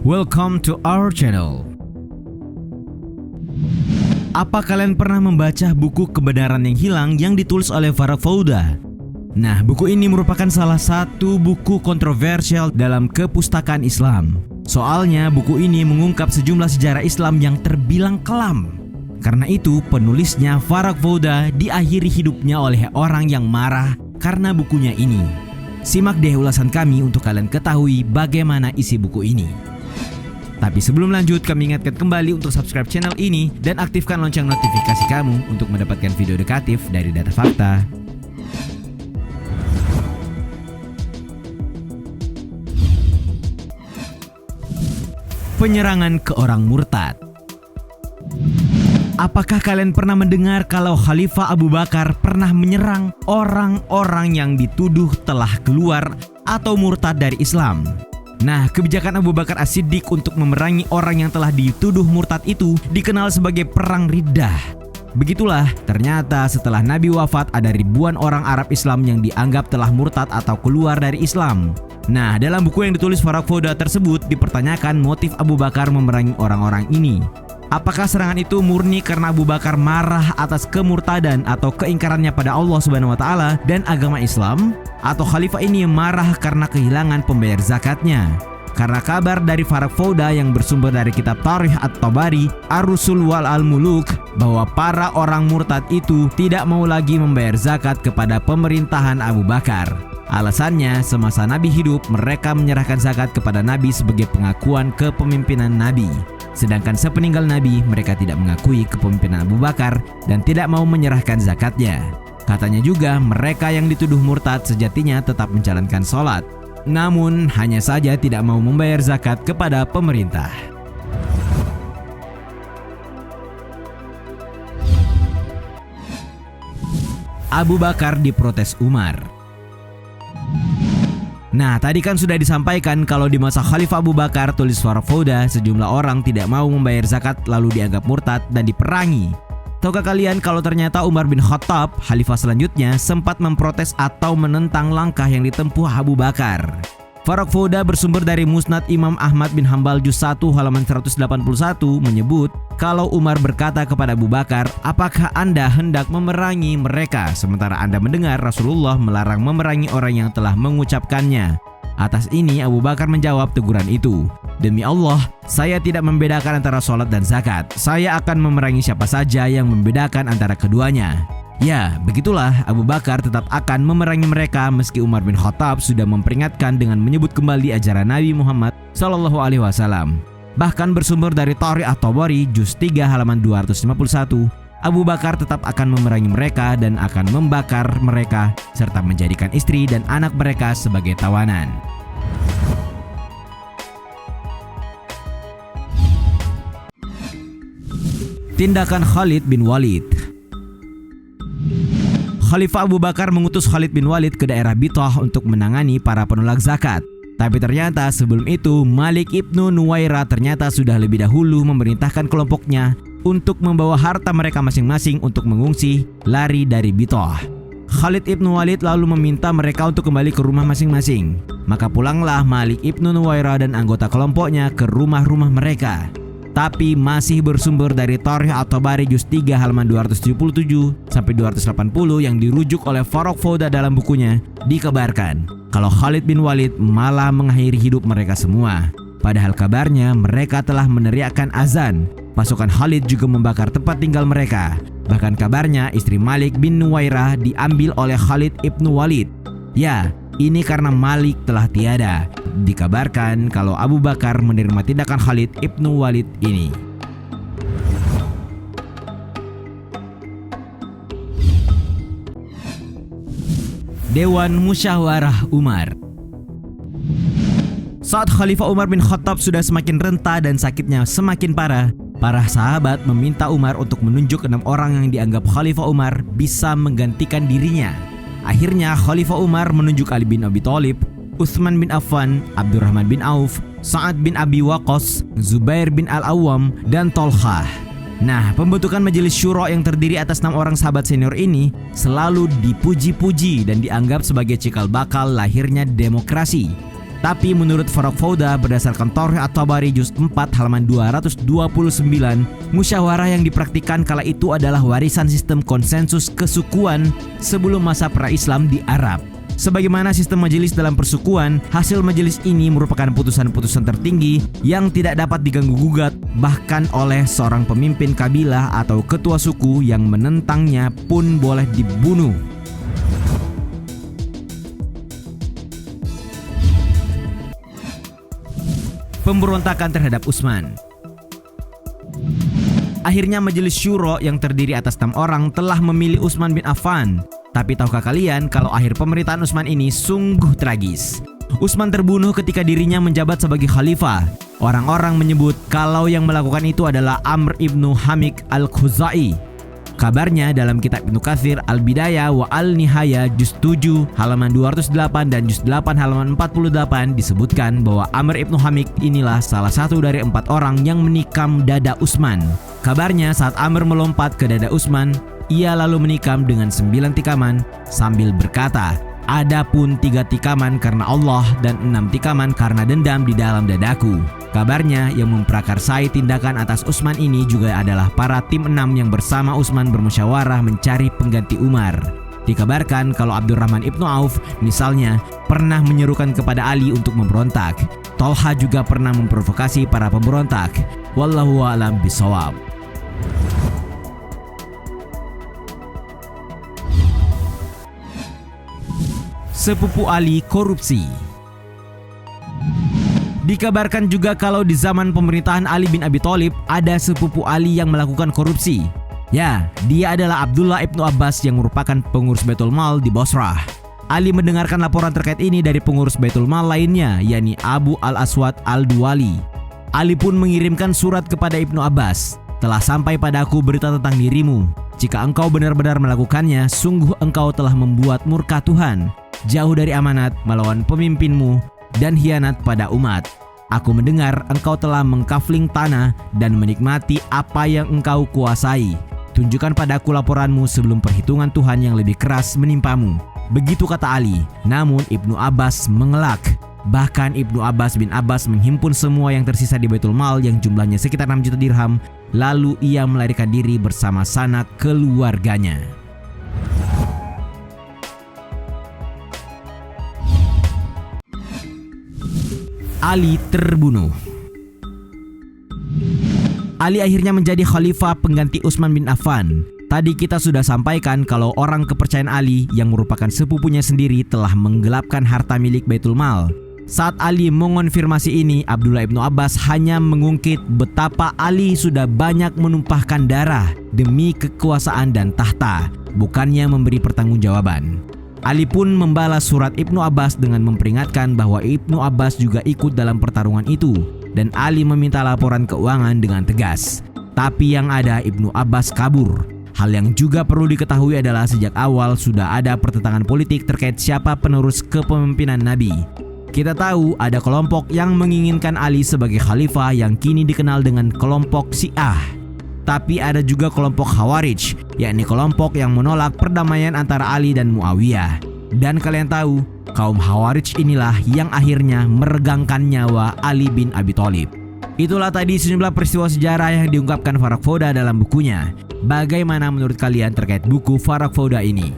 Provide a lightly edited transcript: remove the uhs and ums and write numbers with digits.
Welcome to our channel. Apa kalian pernah membaca buku Kebenaran yang Hilang yang ditulis oleh Farag Fauda? Nah, buku ini merupakan salah satu buku kontroversial dalam kepustakaan Islam. Soalnya buku ini mengungkap sejumlah sejarah Islam yang terbilang kelam. Karena itu penulisnya Farag Fauda diakhiri hidupnya oleh orang yang marah karena bukunya ini. Simak deh ulasan kami untuk kalian ketahui bagaimana isi buku ini. Tapi sebelum lanjut, kami ingatkan kembali untuk subscribe channel ini dan aktifkan lonceng notifikasi kamu untuk mendapatkan video edukatif dari Data Fakta. Penyerangan ke orang murtad. Apakah kalian pernah mendengar kalau Khalifah Abu Bakar pernah menyerang orang-orang yang dituduh telah keluar atau murtad dari Islam? Nah, kebijakan Abu Bakar As-Siddiq untuk memerangi orang yang telah dituduh murtad itu dikenal sebagai Perang Riddah. Begitulah, ternyata setelah Nabi wafat ada ribuan orang Arab Islam yang dianggap telah murtad atau keluar dari Islam. Nah, dalam buku yang ditulis Farag Fauda tersebut dipertanyakan motif Abu Bakar memerangi orang-orang ini. Apakah serangan itu murni karena Abu Bakar marah atas kemurtadan atau keingkarannya pada Allah Subhanahu wa taala dan agama Islam, atau khalifah ini marah karena kehilangan pembayar zakatnya? Karena kabar dari Farag Fauda yang bersumber dari kitab Tarikh At-Tabari, Ar-Rusul wal Al-Muluk, bahwa para orang murtad itu tidak mau lagi membayar zakat kepada pemerintahan Abu Bakar. Alasannya, semasa Nabi hidup mereka menyerahkan zakat kepada Nabi sebagai pengakuan kepemimpinan Nabi. Sedangkan sepeninggal Nabi, mereka tidak mengakui kepemimpinan Abu Bakar dan tidak mau menyerahkan zakatnya. Katanya juga mereka yang dituduh murtad sejatinya tetap menjalankan sholat, namun hanya saja tidak mau membayar zakat kepada pemerintah. Abu Bakar diprotes Umar. Nah, tadi kan sudah disampaikan kalau di masa Khalifah Abu Bakar, tulis Farag Fauda, sejumlah orang tidak mau membayar zakat lalu dianggap murtad dan diperangi. Tahukah kalian kalau ternyata Umar bin Khattab, khalifah selanjutnya, sempat memprotes atau menentang langkah yang ditempuh Abu Bakar? Farag Fauda bersumber dari Musnad Imam Ahmad bin Hambal juz 1 halaman 181 menyebut kalau Umar berkata kepada Abu Bakar, "Apakah Anda hendak memerangi mereka sementara Anda mendengar Rasulullah melarang memerangi orang yang telah mengucapkannya?" Atas ini Abu Bakar menjawab teguran itu, "Demi Allah, saya tidak membedakan antara sholat dan zakat. Saya akan memerangi siapa saja yang membedakan antara keduanya." Ya, begitulah Abu Bakar tetap akan memerangi mereka meski Umar bin Khattab sudah memperingatkan dengan menyebut kembali ajaran Nabi Muhammad SAW. Bahkan bersumber dari Tarikh At-Tabari juz 3 halaman 251, Abu Bakar tetap akan memerangi mereka dan akan membakar mereka serta menjadikan istri dan anak mereka sebagai tawanan. Tindakan Khalid bin Walid. Khalifah Abu Bakar mengutus Khalid bin Walid ke daerah Bitah untuk menangani para penolak zakat. Tapi ternyata sebelum itu Malik ibnu Nuwairah ternyata sudah lebih dahulu memerintahkan kelompoknya untuk membawa harta mereka masing-masing untuk mengungsi lari dari Bitah. Khalid ibnu Walid lalu meminta mereka untuk kembali ke rumah masing-masing. Maka pulanglah Malik ibnu Nuwairah dan anggota kelompoknya ke rumah-rumah mereka. Tapi masih bersumber dari Tarikh At-Tabari juz 3 halaman 277 sampai 280 yang dirujuk oleh Farag Fauda dalam bukunya, dikabarkan kalau Khalid bin Walid malah mengakhiri hidup mereka semua. Padahal kabarnya mereka telah meneriakkan azan. Pasukan Khalid juga membakar tempat tinggal mereka. Bahkan kabarnya istri Malik bin Nuwairah diambil oleh Khalid ibnu Walid. Ya, ini karena Malik telah tiada. Dikabarkan kalau Abu Bakar menerima tindakan Khalid ibnu Walid ini. Dewan Musyawarah Umar. Saat Khalifah Umar bin Khattab sudah semakin renta dan sakitnya semakin parah, para sahabat meminta Umar untuk menunjuk 6 orang yang dianggap Khalifah Umar bisa menggantikan dirinya. Akhirnya Khalifah Umar menunjuk Ali bin Abi Thalib, Utsman bin Affan, Abdurrahman bin Auf, Sa'ad bin Abi Waqqas, Zubair bin Al-Awwam, dan Tolhah. Nah, pembentukan majelis syuro yang terdiri atas 6 orang sahabat senior ini selalu dipuji-puji dan dianggap sebagai cikal bakal lahirnya demokrasi. Tapi menurut Farrokh Fauda berdasarkan Tarikh At-Tabari juz 4 halaman 229, musyawarah yang dipraktikkan kala itu adalah warisan sistem konsensus kesukuan sebelum masa pra-Islam di Arab. Sebagaimana sistem majelis dalam persukuan, hasil majelis ini merupakan putusan-putusan tertinggi yang tidak dapat diganggu-gugat bahkan oleh seorang pemimpin kabilah atau ketua suku yang menentangnya pun boleh dibunuh. Pemberontakan terhadap Utsman. Akhirnya Majelis Syuro yang terdiri atas 6 orang telah memilih Utsman bin Affan. Tapi tahukah kalian kalau akhir pemerintahan Utsman ini sungguh tragis? Utsman terbunuh ketika dirinya menjabat sebagai khalifah. Orang-orang menyebut kalau yang melakukan itu adalah Amr ibnu Hamik al-Khuzai. Kabarnya dalam kitab Ibnu Katsir Al-Bidayah wa Al-Nihayah juz 7 halaman 208 dan juz 8 halaman 48 disebutkan bahwa Amr ibnu Hamik inilah salah satu dari 4 orang yang menikam dada Utsman. Kabarnya saat Amr melompat ke dada Utsman, ia lalu menikam dengan 9 tikaman sambil berkata, "Adapun 3 tikaman karena Allah dan 6 tikaman karena dendam di dalam dadaku." Kabarnya yang memprakarsai tindakan atas Utsman ini juga adalah para tim 6 yang bersama Utsman bermusyawarah mencari pengganti Umar. Dikabarkan kalau Abdurrahman ibnu Auf misalnya pernah menyerukan kepada Ali untuk memberontak. Tolha juga pernah memprovokasi para pemberontak. Wallahu a'lam bishawab. Sepupu Ali korupsi. Dikabarkan juga kalau di zaman pemerintahan Ali bin Abi Thalib ada sepupu Ali yang melakukan korupsi. Ya, dia adalah Abdullah ibnu Abbas yang merupakan pengurus Baitul Mal di Bosrah. Ali mendengarkan laporan terkait ini dari pengurus Baitul Mal lainnya, yakni Abu al-Aswad al-Duwali. Ali pun mengirimkan surat kepada Ibnu Abbas. "Telah sampai padaku berita tentang dirimu. Jika engkau benar-benar melakukannya, sungguh engkau telah membuat murka Tuhan, jauh dari amanat, melawan pemimpinmu, dan hianat pada umat. Aku mendengar engkau telah mengkafling tanah dan menikmati apa yang engkau kuasai. Tunjukkan padaku laporanmu sebelum perhitungan Tuhan yang lebih keras menimpamu." Begitu kata Ali. Namun Ibnu Abbas mengelak. Bahkan Ibnu Abbas bin Abbas menghimpun semua yang tersisa di Baitul Mal yang jumlahnya sekitar 6 juta dirham. Lalu ia melarikan diri bersama sanak keluarganya. Ali terbunuh. Ali akhirnya menjadi khalifah pengganti Utsman bin Affan. Tadi kita sudah sampaikan kalau orang kepercayaan Ali yang merupakan sepupunya sendiri telah menggelapkan harta milik Baitul Mal. Saat Ali mengonfirmasi ini, Abdullah ibnu Abbas hanya mengungkit betapa Ali sudah banyak menumpahkan darah demi kekuasaan dan tahta, bukannya memberi pertanggungjawaban. Ali pun membalas surat Ibnu Abbas dengan memperingatkan bahwa Ibnu Abbas juga ikut dalam pertarungan itu, dan Ali meminta laporan keuangan dengan tegas. Tapi yang ada Ibnu Abbas kabur. Hal yang juga perlu diketahui adalah sejak awal sudah ada pertentangan politik terkait siapa penerus kepemimpinan Nabi. Kita tahu ada kelompok yang menginginkan Ali sebagai khalifah yang kini dikenal dengan kelompok Syiah. Tapi ada juga kelompok Khawarij, yakni kelompok yang menolak perdamaian antara Ali dan Muawiyah. Dan kalian tahu, kaum Khawarij inilah yang akhirnya meregangkan nyawa Ali bin Abi Thalib. Itulah tadi sejumlah peristiwa sejarah yang diungkapkan Farrokh Fauda dalam bukunya. Bagaimana menurut kalian terkait buku Farrokh Fauda ini?